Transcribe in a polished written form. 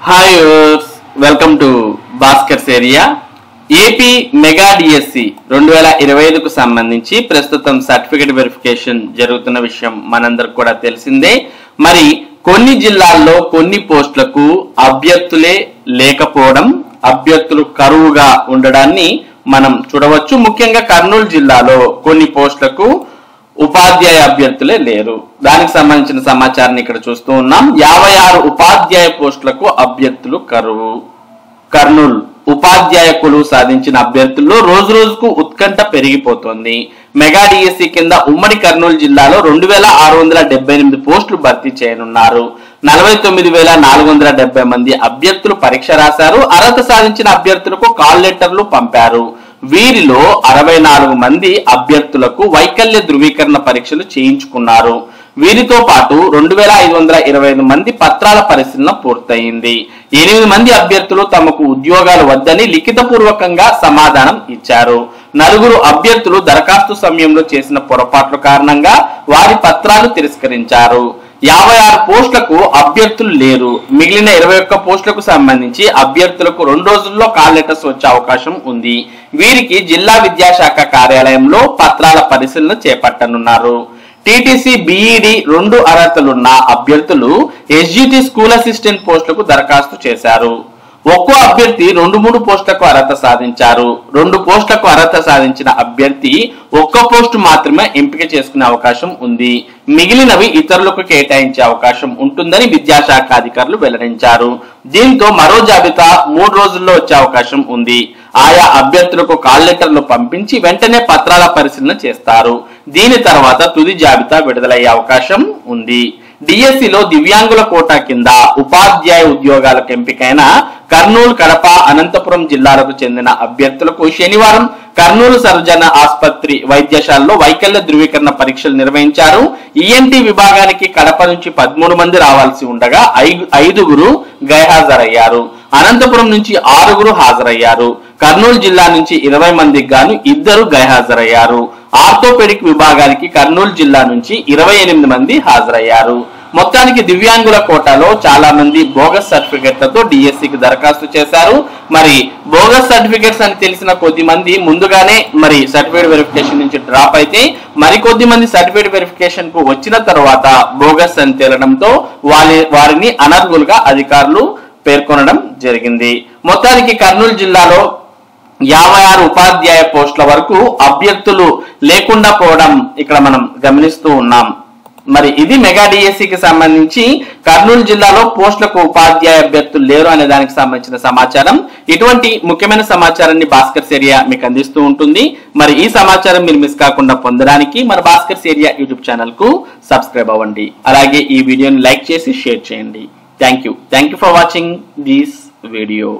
Hi welcome to Bhaskar's area. AP mega DSC 2025కు సంబంధించి ప్రస్తుతం సర్టిఫికేట్ వెరిఫికేషన్ జరుగుతున్న విషయం మనందరికి కూడా తెలిసిందే. మరి కొన్ని జిల్లాల్లో కొన్ని పోస్టులకు అభ్యర్థులే లేకపోవడం, అభ్యర్థులు కరువుగా ఉండడాన్ని మనం చూడవచ్చు. ముఖ్యంగా కర్నూలు జిల్లాలో కొన్ని పోస్టులకు ఉపాధ్యాయ అభ్యర్థులే లేరు. దానికి సంబంధించిన సమాచారాన్ని ఇక్కడ చూస్తూ ఉన్నాం. 56 ఉపాధ్యాయ పోస్టులకు అభ్యర్థులు కరువు. కర్నూలు ఉపాధ్యాయ కొలువు సాధించిన అభ్యర్థుల్లో రోజు రోజుకు ఉత్కంఠ పెరిగిపోతోంది. మెగా డిఎస్సి కింద ఉమ్మడి కర్నూలు జిల్లాలో 2678 పోస్టులు భర్తీ చేయనున్నారు. 49,470 మంది అభ్యర్థులు పరీక్ష రాశారు. అర్హత సాధించిన అభ్యర్థులకు కాల్ లెటర్లు పంపారు. వీరిలో 64 మంది అభ్యర్థులకు వైకల్య ధృవీకరణ పరీక్షలు చేయించుకున్నారు. వీరితో పాటు 2525 మంది పత్రాల పరిశీలన పూర్తయింది. 8 మంది అభ్యర్థులు తమకు ఉద్యోగాలు వద్దని లిఖితపూర్వకంగా సమాధానం ఇచ్చారు. 4 అభ్యర్థులు దరఖాస్తు సమయంలో చేసిన పొరపాట్ల కారణంగా వారి పత్రాలు తిరస్కరించారు. 56 పోస్టులకు అభ్యర్థులు లేరు. మిగిలిన 21 పోస్టులకు సంబంధించి అభ్యర్థులకు 2 రోజుల్లో కాల్ లెటర్స్ వచ్చే అవకాశం ఉంది. వీరికి జిల్లా విద్యాశాఖ కార్యాలయంలో పత్రాల పరిశీలన చేపట్టనున్నారు. టీటీసీ బీఈడి 2 అర్హతలున్న అభ్యర్థులు ఎస్జిటి స్కూల్ అసిస్టెంట్ పోస్టులకు దరఖాస్తు చేశారు. ఒక్కో అభ్యర్థి 2-3 పోస్టులకు అర్హత సాధించారు. 2 పోస్టులకు అర్హత సాధించిన అభ్యర్థి ఒక్క పోస్టు మాత్రమే ఎంపిక చేసుకునే అవకాశం ఉంది. మిగిలినవి ఇతరులకు కేటాయించే అవకాశం ఉంటుందని విద్యాశాఖ అధికారులు వెల్లడించారు. దీంతో మరో జాబితా 3 రోజుల్లో వచ్చే అవకాశం ఉంది. ఆయా అభ్యర్థులకు కాల్ లెటర్లు పంపించి వెంటనే పత్రాల పరిశీలన చేస్తారు. దీని తర్వాత తుది జాబితా విడుదలయ్యే అవకాశం ఉంది. డిఎస్సిలో దివ్యాంగుల కోటా కింద ఉపాధ్యాయ ఉద్యోగాలకు ఎంపికైన కర్నూలు, కడప, అనంతపురం జిల్లాలకు చెందిన అభ్యర్థులకు శనివారం కర్నూలు సర్వజన ఆసుపత్రి వైద్యశాలలో వైకల్య ధృవీకరణ పరీక్షలు నిర్వహించారు. ఈఎన్టీ విభాగానికి కడప నుంచి 13 మంది రావాల్సి ఉండగా 5 గైహాజరయ్యారు. అనంతపురం నుంచి 6 హాజరయ్యారు. కర్నూలు జిల్లా నుంచి 20 మందికి గాను 2 గైహాజరయ్యారు. ఆర్థోపెడిక్ విభాగానికి కర్నూలు జిల్లా నుంచి 28 మంది హాజరయ్యారు. మొత్తానికి దివ్యాంగుల కోటాలో చాలా మంది బోగస్ సర్టిఫికెట్లతో డిఎస్సికి దరఖాస్తు చేశారు. మరి బోగస్ సర్టిఫికెట్స్ అని తెలిసిన కొద్ది మంది ముందుగానే మరి సర్టిఫికేట్ వెరిఫికేషన్ నుంచి డ్రాప్ అయితే మరికొద్ది మంది సర్టిఫికేట్ వెరిఫికేషన్ కు వచ్చిన తర్వాత బోగస్ అని తేలడంతో వారిని అనర్హులుగా అధికారులు పేర్కొనడం జరిగింది. మొత్తానికి కర్నూలు జిల్లాలో 56 ఉపాధ్యాయ పోస్టుల వరకు అభ్యర్థులు లేకుండా పోవడం ఇక్కడ మనం గమనిస్తూ ఉన్నాం. మరి ఇది మెగా డిఎస్సికి సంబంధించి కర్నూలు జిల్లాలో పోస్టులకు ఉపాధ్యాయ అభ్యర్థులు లేరు అనే దానికి సంబంధించిన సమాచారం. ఇటువంటి ముఖ్యమైన సమాచారాన్ని భాస్కర్స్ ఏరియా మీకు అందిస్తూ ఉంటుంది. మరి ఈ సమాచారం మీరు మిస్ కాకుండా పొందడానికి మన భాస్కర్స్ ఏరియా యూట్యూబ్ ఛానల్ కు సబ్స్క్రైబ్ అవ్వండి. అలాగే ఈ వీడియోని లైక్ చేసి షేర్ చేయండి. Thank you for watching this video.